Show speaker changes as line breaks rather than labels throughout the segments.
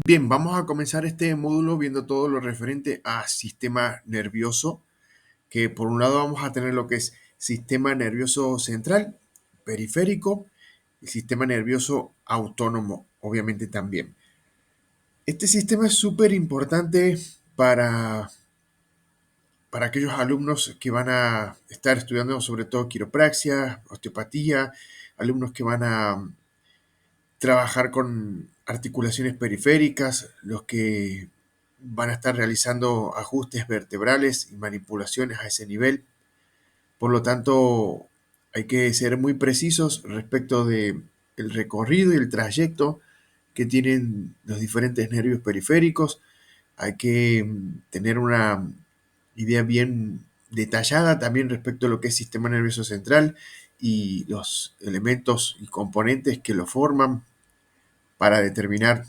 Bien, vamos a comenzar este módulo viendo todo lo referente a sistema nervioso, que por un lado vamos a tener lo que es sistema nervioso central, periférico, y sistema nervioso autónomo, obviamente también. Este sistema es súper importante para, para aquellos alumnos que van a estar estudiando sobre todo quiropraxia, osteopatía, alumnos que van a trabajar con articulaciones periféricas, los que van a estar realizando ajustes vertebrales y manipulaciones a ese nivel. Por lo tanto, hay que ser muy precisos respecto de el recorrido y el trayecto que tienen los diferentes nervios periféricos. Hay que tener una idea bien detallada también respecto a lo que es sistema nervioso central y los elementos y componentes que lo forman para determinar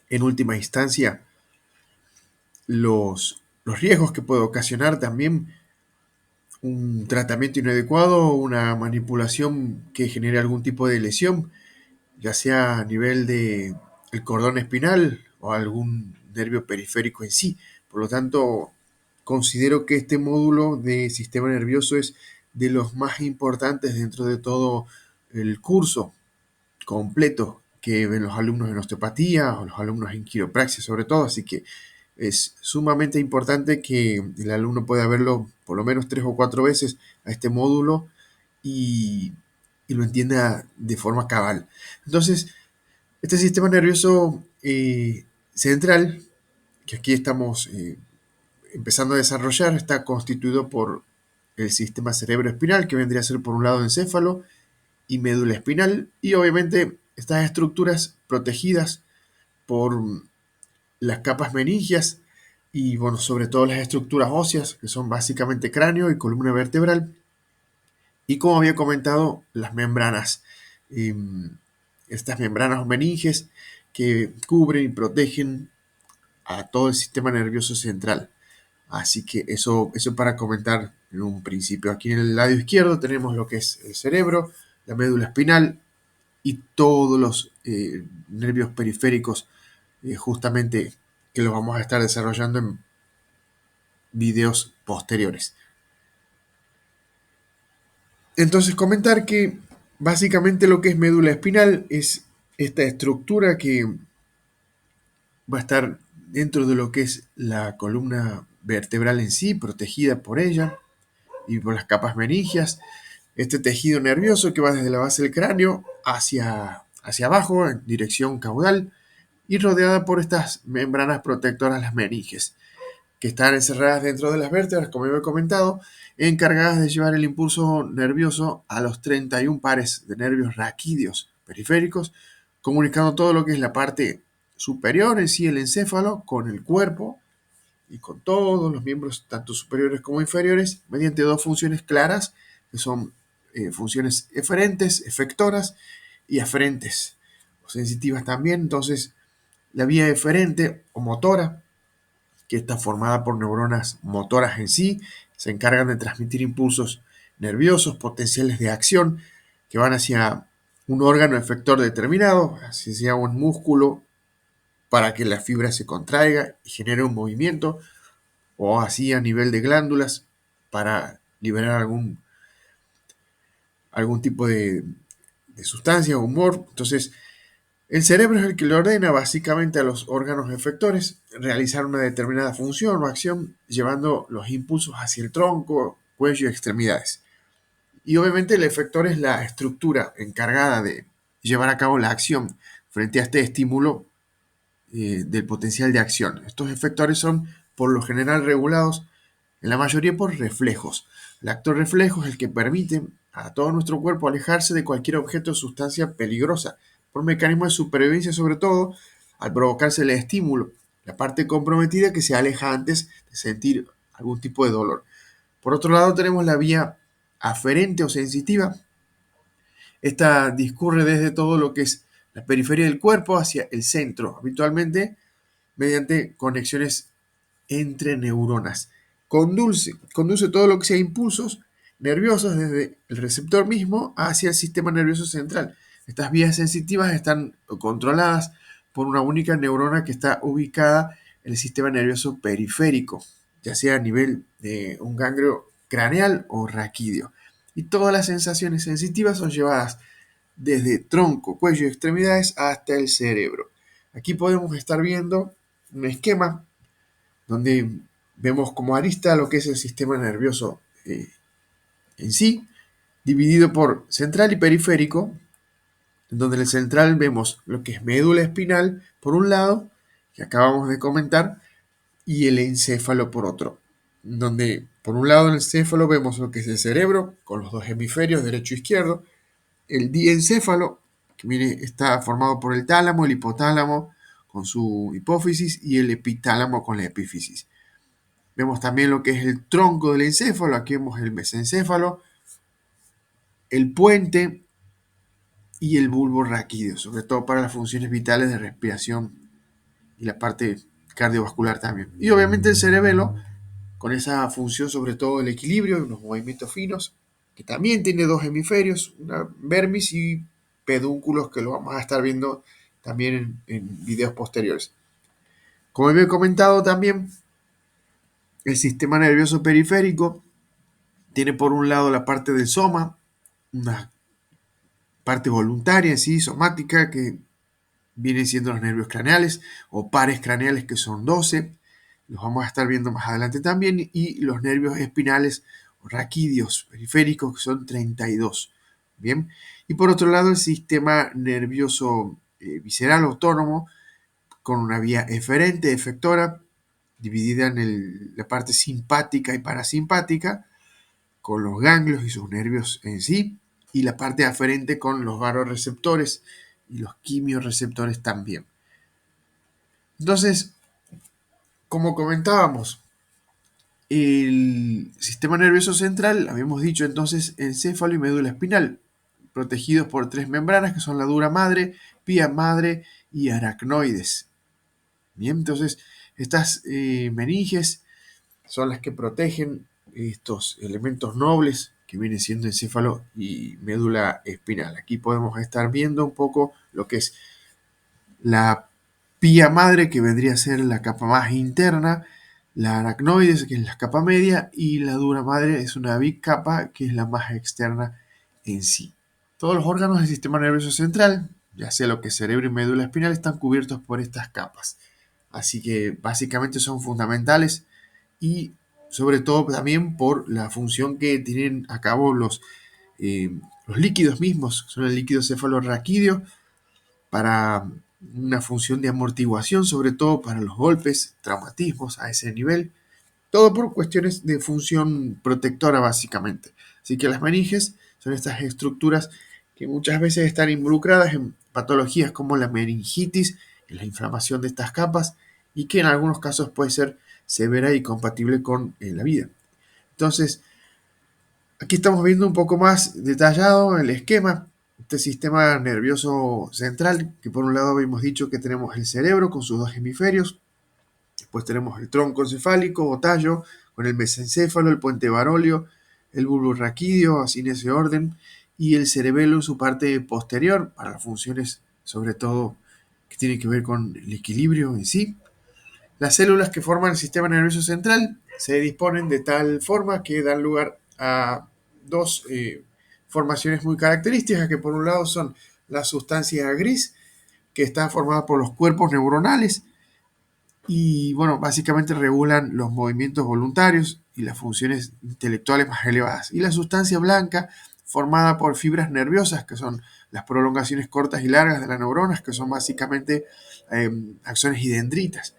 en última instancia los riesgos que puede ocasionar también un tratamiento inadecuado o una manipulación que genere algún tipo de lesión, ya sea a nivel de el cordón espinal o algún nervio periférico en sí. Por lo tanto, considero que este módulo de sistema nervioso es de los más importantes dentro de todo el curso completo que ven los alumnos en osteopatía o los alumnos en quiropraxia sobre todo, así que es sumamente importante que el alumno pueda verlo por lo menos 3 o 4 veces a este módulo y, y lo entienda de forma cabal. Entonces, este sistema nervioso central, que aquí estamos empezando a desarrollar, está constituido por el sistema cerebroespinal, que vendría a ser por un lado encéfalo y médula espinal, y obviamente estas estructuras protegidas por las capas meningias y bueno, sobre todo las estructuras óseas, que son básicamente cráneo y columna vertebral, y como había comentado, las membranas, eh, estas membranas o meninges que cubren y protegen a todo el sistema nervioso central. Así que eso para comentar en un principio. Aquí en el lado izquierdo tenemos lo que es el cerebro, la médula espinal y todos los nervios periféricos, justamente que los vamos a estar desarrollando en videos posteriores. Entonces comentar que básicamente lo que es médula espinal es esta estructura que va a estar dentro de lo que es la columna vertebral en sí, protegida por ella y por las capas meningias. Este tejido nervioso que va desde la base del cráneo hacia abajo en dirección caudal y rodeada por estas membranas protectoras, las meninges, que están encerradas dentro de las vértebras, como he comentado, encargadas de llevar el impulso nervioso a los 31 pares de nervios raquídeos periféricos, comunicando todo lo que es la parte superior en sí, el encéfalo, con el cuerpo y con todos los miembros, tanto superiores como inferiores, mediante dos funciones claras, que son funciones eferentes, efectoras y aferentes, o sensitivas también. Entonces, la vía eferente o motora, que está formada por neuronas motoras en sí, se encargan de transmitir impulsos nerviosos potenciales de acción que van hacia un órgano efector determinado, así sea un músculo, para que la fibra se contraiga y genere un movimiento, o así a nivel de glándulas para liberar algún tipo de sustancia o humor. Entonces, el cerebro es el que le ordena básicamente a los órganos efectores realizar una determinada función o acción, llevando los impulsos hacia el tronco, cuello y extremidades. Y obviamente el efector es la estructura encargada de llevar a cabo la acción frente a este estímulo del potencial de acción. Estos efectores son por lo general regulados en la mayoría por reflejos. El acto reflejo es el que permite a todo nuestro cuerpo alejarse de cualquier objeto o sustancia peligrosa, por mecanismo de supervivencia sobre todo, al provocarse el estímulo, la parte comprometida que se aleja antes de sentir algún tipo de dolor. Por otro lado tenemos la vía aferente o sensitiva. Esta discurre desde todo lo que es la periferia del cuerpo hacia el centro, habitualmente mediante conexiones entre neuronas. Conduce todo lo que sea impulsos nerviosos desde el receptor mismo hacia el sistema nervioso central. Estas vías sensitivas están controladas por una única neurona que está ubicada en el sistema nervioso periférico, ya sea a nivel de un ganglio craneal o raquídeo. Y todas las sensaciones sensitivas son llevadas desde tronco, cuello y extremidades hasta el cerebro. Aquí podemos estar viendo un esquema donde vemos como arista lo que es el sistema nervioso en sí, dividido por central y periférico, donde en el central vemos lo que es médula espinal por un lado, que acabamos de comentar, y el encéfalo por otro, donde por un lado en el encéfalo vemos lo que es el cerebro, con los dos hemisferios, derecho e izquierdo, el diencéfalo, que está formado por el tálamo, el hipotálamo con su hipófisis y el epitálamo con la epífisis. Vemos también lo que es el tronco del encéfalo, aquí vemos el mesencéfalo, el puente y el bulbo raquídeo, sobre todo para las funciones vitales de respiración y la parte cardiovascular también. Y obviamente el cerebelo, con esa función sobre todo del equilibrio y los movimientos finos, que también tiene dos hemisferios, una vermis y pedúnculos, que lo vamos a estar viendo también en videos posteriores. Como he comentado también, el sistema nervioso periférico tiene por un lado la parte del soma, una parte voluntaria, ¿sí? Somática, que vienen siendo los nervios craneales o pares craneales, que son 12, los vamos a estar viendo más adelante también, y los nervios espinales o raquídeos periféricos, que son 32. Bien, y por otro lado el sistema nervioso visceral autónomo, con una vía eferente, efectora, dividida en la parte simpática y parasimpática, con los ganglios y sus nervios en sí, y la parte aferente con los varoreceptores y los quimiorreceptores también. Entonces, como comentábamos, el sistema nervioso central, habíamos dicho entonces encéfalo y médula espinal, protegidos por tres membranas que son la dura madre, pía madre y aracnoides. Bien, entonces estas meninges son las que protegen estos elementos nobles que vienen siendo encéfalo y médula espinal. Aquí podemos estar viendo un poco lo que es la pía madre, que vendría a ser la capa más interna, la aracnoides, que es la capa media, y la dura madre es una bicapa, que es la más externa en sí. Todos los órganos del sistema nervioso central, ya sea lo que es cerebro y médula espinal, están cubiertos por estas capas. Así que básicamente son fundamentales, y sobre todo también por la función que tienen a cabo los líquidos mismos. Son el líquido cefalorraquídeo, para una función de amortiguación, sobre todo para los golpes, traumatismos a ese nivel. Todo por cuestiones de función protectora, básicamente. Así que las meninges son estas estructuras que muchas veces están involucradas en patologías como la meningitis, en la inflamación de estas capas, y que en algunos casos puede ser severa y compatible con la vida. Entonces, aquí estamos viendo un poco más detallado el esquema. Este sistema nervioso central, que por un lado habíamos dicho que tenemos el cerebro con sus dos hemisferios, después tenemos el tronco encefálico o tallo con el mesencéfalo, el puente baróleo, el bulbo raquídeo, así en ese orden, y el cerebelo en su parte posterior para las funciones sobre todo que tienen que ver con el equilibrio en sí. Las células que forman el sistema nervioso central se disponen de tal forma que dan lugar a dos formaciones muy características, que por un lado son la sustancia gris, que está formada por los cuerpos neuronales y, bueno, básicamente regulan los movimientos voluntarios y las funciones intelectuales más elevadas. Y la sustancia blanca, formada por fibras nerviosas, que son las prolongaciones cortas y largas de las neuronas, que son básicamente axones y dendritas.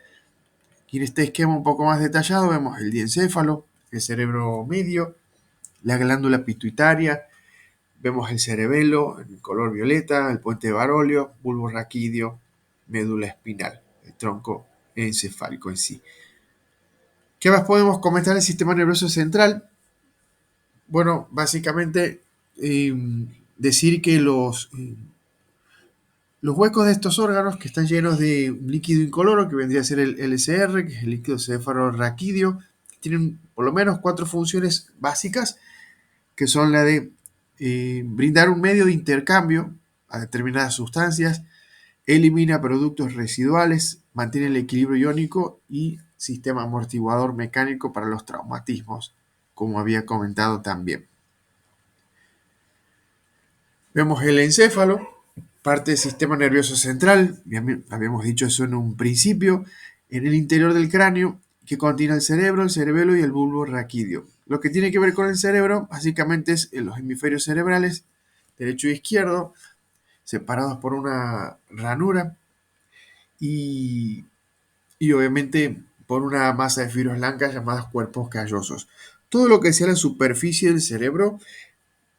Aquí en este esquema un poco más detallado vemos el diencéfalo, el cerebro medio, la glándula pituitaria, vemos el cerebelo en color violeta, el puente baróleo, bulbo raquídeo, médula espinal, el tronco encefálico en sí. ¿Qué más podemos comentar del sistema nervioso central? Bueno, básicamente decir que los huecos de estos órganos, que están llenos de un líquido incoloro, que vendría a ser el LCR, que es el líquido cefalorraquídeo, tienen por lo menos 4 funciones básicas, que son la de brindar un medio de intercambio a determinadas sustancias, elimina productos residuales, mantiene el equilibrio iónico y sistema amortiguador mecánico para los traumatismos, como había comentado también. Vemos el encéfalo, parte del sistema nervioso central, habíamos dicho eso en un principio, en el interior del cráneo, que contiene el cerebro, el cerebelo y el bulbo raquídeo. Lo que tiene que ver con el cerebro, básicamente es en los hemisferios cerebrales, derecho e izquierdo, separados por una ranura y, y obviamente por una masa de fibras blancas llamadas cuerpos callosos. Todo lo que sea la superficie del cerebro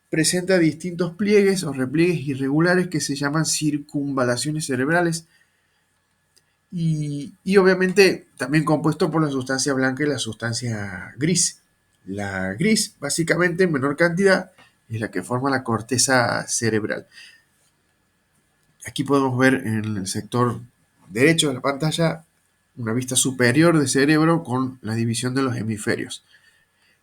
presenta distintos pliegues o repliegues irregulares que se llaman circunvalaciones cerebrales y obviamente también compuesto por la sustancia blanca y la sustancia gris. La gris, básicamente en menor cantidad, es la que forma la corteza cerebral. Aquí podemos ver en el sector derecho de la pantalla una vista superior del cerebro con la división de los hemisferios.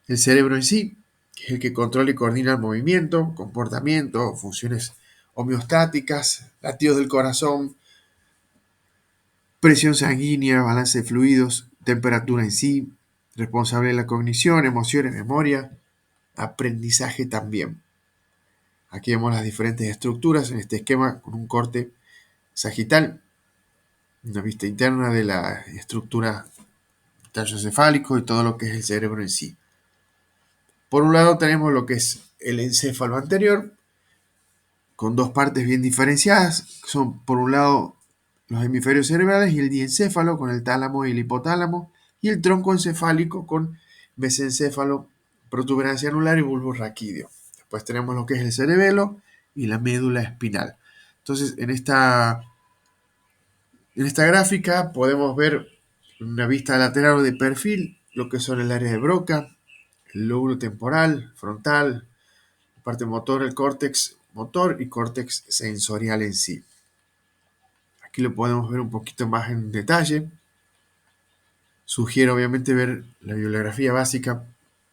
El cerebro en sí, que es el que controla y coordina el movimiento, comportamiento, funciones homeostáticas, latidos del corazón, presión sanguínea, balance de fluidos, temperatura en sí, responsable de la cognición, emociones, memoria, aprendizaje también. Aquí vemos las diferentes estructuras en este esquema con un corte sagital, una vista interna de la estructura tallo encefálico y todo lo que es el cerebro en sí. Por un lado tenemos lo que es el encéfalo anterior, con dos partes bien diferenciadas, que son por un lado los hemisferios cerebrales y el diencéfalo con el tálamo y el hipotálamo, y el tronco encefálico con mesencéfalo, protuberancia anular y bulbo raquídeo. Después tenemos lo que es el cerebelo y la médula espinal. Entonces, en esta gráfica podemos ver una vista lateral o de perfil, lo que son el área de Broca, el lóbulo temporal, frontal, la parte motor, el córtex motor y córtex sensorial en sí. Aquí lo podemos ver un poquito más en detalle. Sugiero obviamente ver la bibliografía básica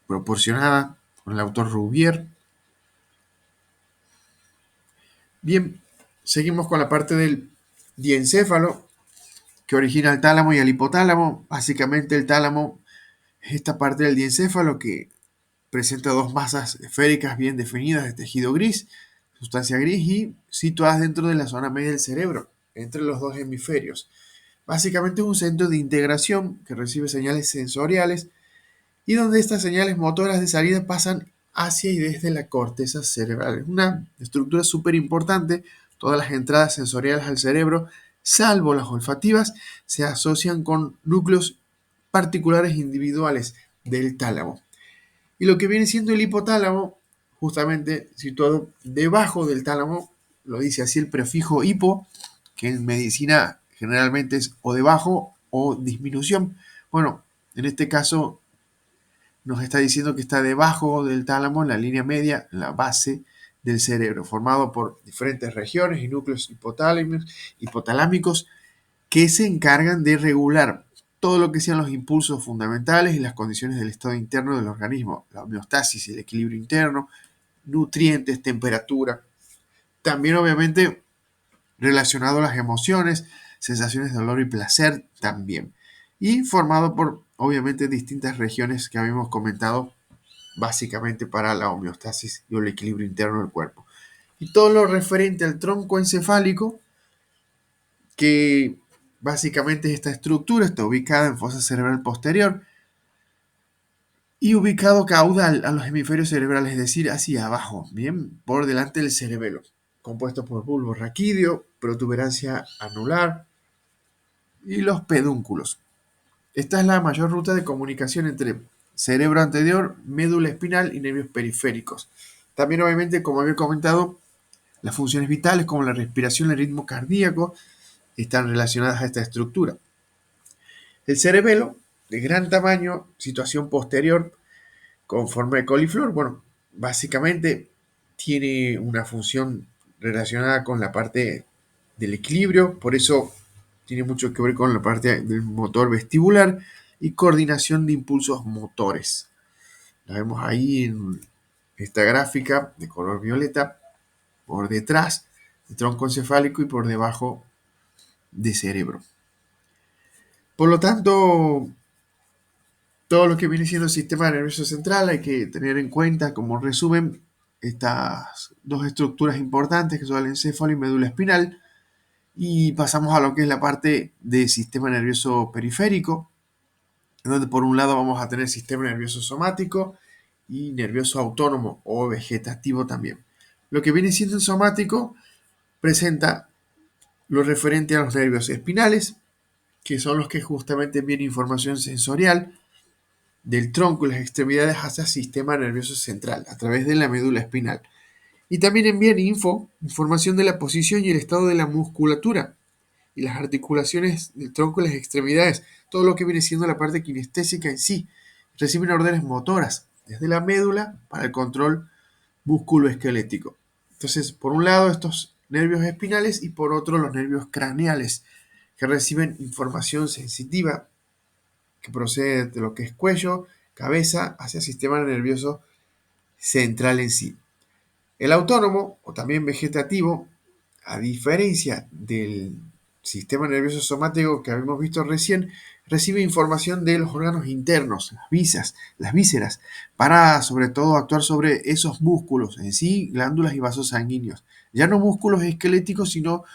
proporcionada con el autor Rouvier. Bien, seguimos con la parte del diencéfalo que origina el tálamo y el hipotálamo. Básicamente el tálamo es esta parte del diencéfalo que presenta dos masas esféricas bien definidas de tejido gris, sustancia gris y situadas dentro de la zona media del cerebro, entre los dos hemisferios. Básicamente es un centro de integración que recibe señales sensoriales y donde estas señales motoras de salida pasan hacia y desde la corteza cerebral. Es una estructura súper importante. Todas las entradas sensoriales al cerebro, salvo las olfativas, se asocian con núcleos particulares individuales del tálamo. Y lo que viene siendo el hipotálamo, justamente situado debajo del tálamo, lo dice así el prefijo hipo, que en medicina generalmente es o debajo o disminución. Bueno, en este caso nos está diciendo que está debajo del tálamo, en la línea media, en la base del cerebro, formado por diferentes regiones y núcleos hipotalámicos que se encargan de regular todo lo que sean los impulsos fundamentales y las condiciones del estado interno del organismo, la homeostasis y el equilibrio interno, nutrientes, temperatura. También obviamente relacionado a las emociones, sensaciones de dolor y placer también. Y formado por obviamente distintas regiones que habíamos comentado básicamente para la homeostasis y el equilibrio interno del cuerpo. Y todo lo referente al tronco encefálico, que básicamente esta estructura está ubicada en fosa cerebral posterior y ubicado caudal a los hemisferios cerebrales, es decir, hacia abajo, bien, por delante del cerebelo, compuesto por bulbo raquídeo, protuberancia anular y los pedúnculos. Esta es la mayor ruta de comunicación entre cerebro anterior, médula espinal y nervios periféricos. También, obviamente, como había comentado, las funciones vitales como la respiración y el ritmo cardíaco están relacionadas a esta estructura. El cerebelo, de gran tamaño, situación posterior, con forma de coliflor, bueno, básicamente tiene una función relacionada con la parte del equilibrio, por eso tiene mucho que ver con la parte del motor vestibular y coordinación de impulsos motores. La vemos ahí en esta gráfica de color violeta, por detrás, el tronco encefálico y por debajo de cerebro. Por lo tanto, todo lo que viene siendo el sistema nervioso central hay que tener en cuenta, como resumen, estas dos estructuras importantes que son el encéfalo y médula espinal. Y pasamos a lo que es la parte del sistema nervioso periférico, donde por un lado vamos a tener sistema nervioso somático y nervioso autónomo o vegetativo también. Lo que viene siendo el somático presenta lo referente a los nervios espinales, que son los que justamente envían información sensorial del tronco y las extremidades hacia el sistema nervioso central a través de la médula espinal. Y también envían información de la posición y el estado de la musculatura y las articulaciones del tronco y las extremidades, todo lo que viene siendo la parte kinestésica en sí. Reciben órdenes motoras desde la médula para el control músculo-esquelético. Entonces, por un lado, estos nervios espinales y por otro, los nervios craneales, que reciben información sensitiva que procede de lo que es cuello, cabeza, hacia el sistema nervioso central en sí. El autónomo, o también vegetativo, a diferencia del sistema nervioso somático que habíamos visto recién, recibe información de los órganos internos, las vísceras, para sobre todo actuar sobre esos músculos en sí, glándulas y vasos sanguíneos. Ya no músculos esqueléticos, sino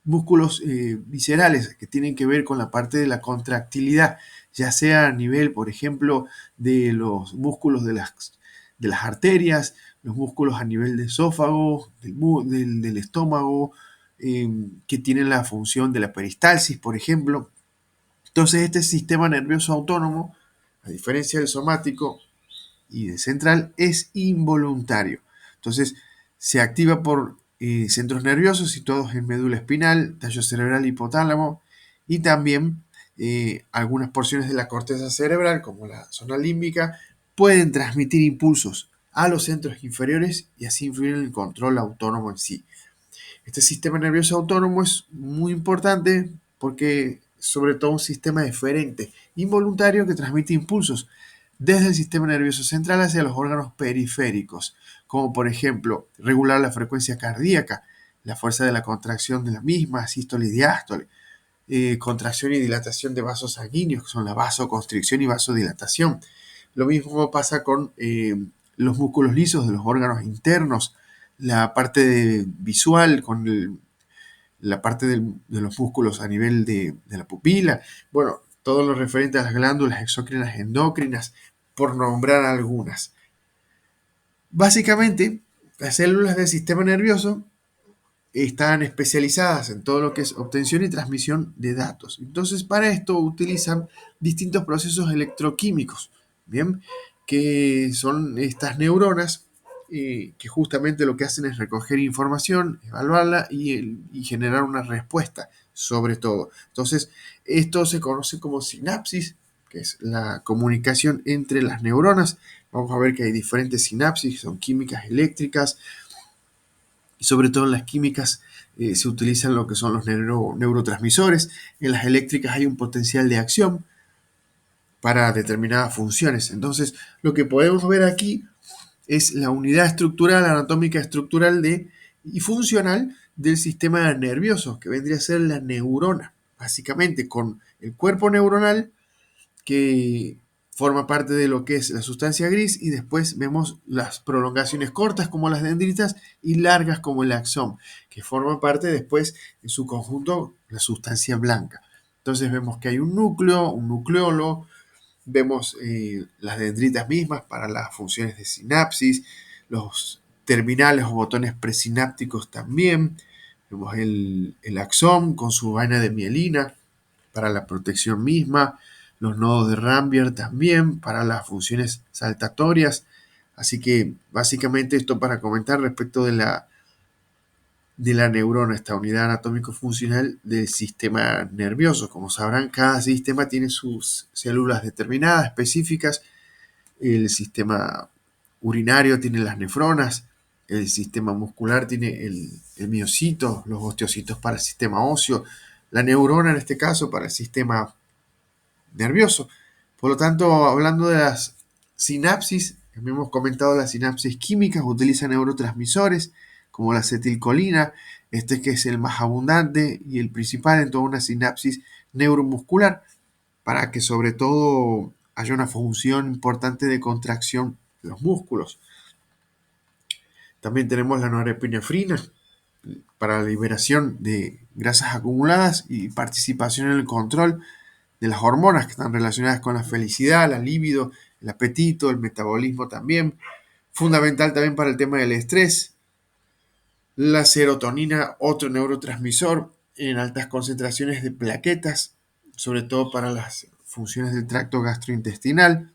músculos viscerales que tienen que ver con la parte de la contractilidad, ya sea a nivel, por ejemplo, de los músculos de las arterias, los músculos a nivel de esófago, del estómago, que tienen la función de la peristalsis, por ejemplo. Entonces, este sistema nervioso autónomo, a diferencia del somático y del central, es involuntario. Entonces, se activa por centros nerviosos situados en médula espinal, tallo cerebral, hipotálamo y también algunas porciones de la corteza cerebral, como la zona límbica, pueden transmitir impulsos a los centros inferiores y así influir en el control autónomo en sí. Este sistema nervioso autónomo es muy importante porque sobre todo un sistema eferente involuntario que transmite impulsos desde el sistema nervioso central hacia los órganos periféricos, como por ejemplo regular la frecuencia cardíaca, la fuerza de la contracción de la misma, sístole y diástole, contracción y dilatación de vasos sanguíneos, que son la vasoconstricción y vasodilatación. Lo mismo pasa con los músculos lisos de los órganos internos, la parte visual con la parte de los músculos a nivel de la pupila, bueno, todo lo referente a las glándulas exócrinas endócrinas, por nombrar algunas. Básicamente, las células del sistema nervioso están especializadas en todo lo que es obtención y transmisión de datos. Entonces, para esto utilizan distintos procesos electroquímicos, ¿bien? Que son estas neuronas que justamente lo que hacen es recoger información, evaluarla y generar una respuesta sobre todo. Entonces, esto se conoce como sinapsis, que es la comunicación entre las neuronas. Vamos a ver que hay diferentes sinapsis, son químicas eléctricas, y sobre todo en las químicas se utilizan lo que son los neurotransmisores. En las eléctricas hay un potencial de acción para determinadas funciones. Entonces, lo que podemos ver aquí es la unidad estructural, anatómica estructural y funcional del sistema nervioso, que vendría a ser la neurona, básicamente con el cuerpo neuronal que forma parte de lo que es la sustancia gris, y después vemos las prolongaciones cortas como las dendritas y largas como el axón, que forman parte después en su conjunto la sustancia blanca. Entonces vemos que hay un núcleo, un nucleolo, vemos las dendritas mismas para las funciones de sinapsis, los terminales o botones presinápticos también, vemos el axón con su vaina de mielina para la protección misma, los nodos de Rambier también para las funciones saltatorias. Así que básicamente esto para comentar respecto de la neurona, esta unidad anatómico-funcional del sistema nervioso. Como sabrán, cada sistema tiene sus células determinadas, específicas. El sistema urinario tiene las nefronas, el sistema muscular tiene el miocito, los osteocitos para el sistema óseo, la neurona en este caso para el sistema nervioso. Por lo tanto, hablando de las sinapsis, hemos comentado las sinapsis químicas, utilizan neurotransmisores como la acetilcolina, este que es el más abundante y el principal en toda una sinapsis neuromuscular, para que sobre todo haya una función importante de contracción de los músculos. También tenemos la norepinefrina para la liberación de grasas acumuladas y participación en el control de las hormonas que están relacionadas con la felicidad, la libido, el apetito, el metabolismo también. Fundamental también para el tema del estrés. La serotonina, otro neurotransmisor en altas concentraciones de plaquetas, sobre todo para las funciones del tracto gastrointestinal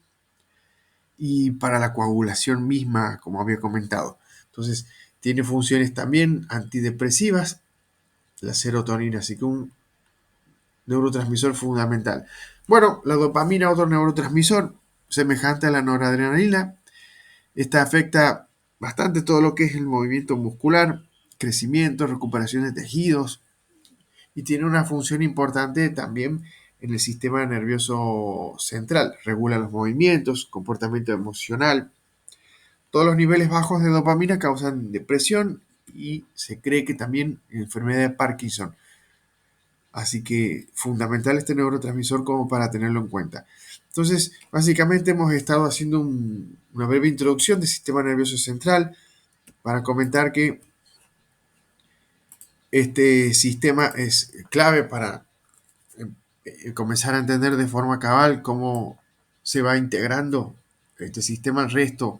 y para la coagulación misma, como había comentado. Entonces, tiene funciones también antidepresivas, la serotonina, así que un neurotransmisor fundamental. Bueno, la dopamina, otro neurotransmisor semejante a la noradrenalina. Esta afecta bastante todo lo que es el movimiento muscular, crecimiento, recuperación de tejidos y tiene una función importante también en el sistema nervioso central. Regula los movimientos, comportamiento emocional. Todos los niveles bajos de dopamina causan depresión y se cree que también enfermedad de Parkinson. Así que fundamental este neurotransmisor como para tenerlo en cuenta. Entonces, básicamente hemos estado haciendo una breve introducción del sistema nervioso central para comentar que este sistema es clave para comenzar a entender de forma cabal cómo se va integrando este sistema al resto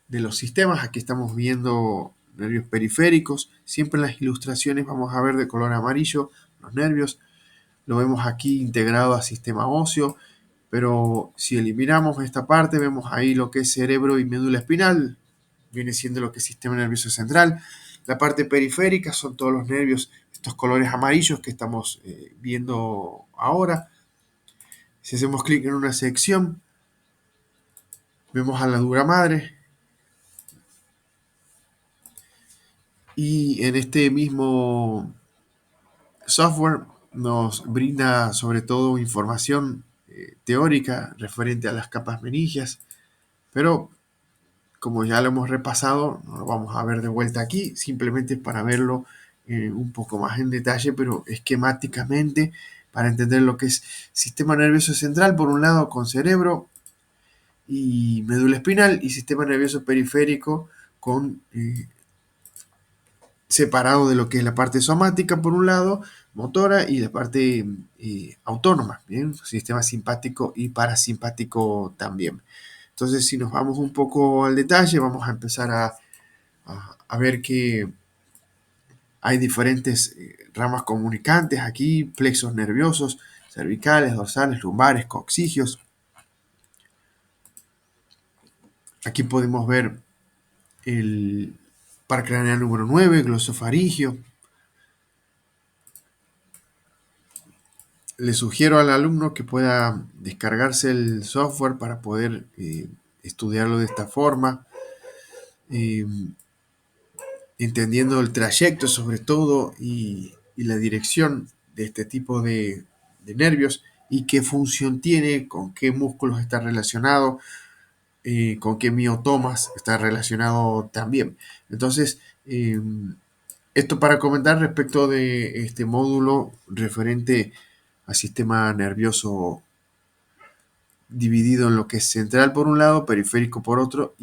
de los sistemas. Aquí estamos viendo nervios periféricos. Siempre en las ilustraciones vamos a ver de color amarillo los nervios. Lo vemos aquí integrado al sistema óseo, pero si eliminamos esta parte, vemos ahí lo que es cerebro y médula espinal, viene siendo lo que es sistema nervioso central. La parte periférica son todos los nervios, estos colores amarillos que estamos viendo ahora. Si hacemos clic en una sección, vemos a la dura madre y en este mismo software nos brinda sobre todo información teórica referente a las capas meningias, pero como ya lo hemos repasado, no lo vamos a ver de vuelta aquí, simplemente para verlo un poco más en detalle, pero esquemáticamente, para entender lo que es sistema nervioso central, por un lado con cerebro y médula espinal, y sistema nervioso periférico con separado de lo que es la parte somática por un lado, motora, y la parte autónoma, ¿bien? Sistema simpático y parasimpático también. Entonces, si nos vamos un poco al detalle, vamos a empezar a ver que hay diferentes ramas comunicantes aquí, plexos nerviosos, cervicales, dorsales, lumbares, coccigios. Aquí podemos ver el par craneal número 9, glosofaringio. Le sugiero al alumno que pueda descargarse el software para poder estudiarlo de esta forma, eh, entendiendo el trayecto sobre todo y la dirección de este tipo de nervios y qué función tiene, con qué músculos está relacionado, con qué miotomas está relacionado también. Entonces, esto para comentar respecto de este módulo referente al sistema nervioso dividido en lo que es central por un lado, periférico por otro y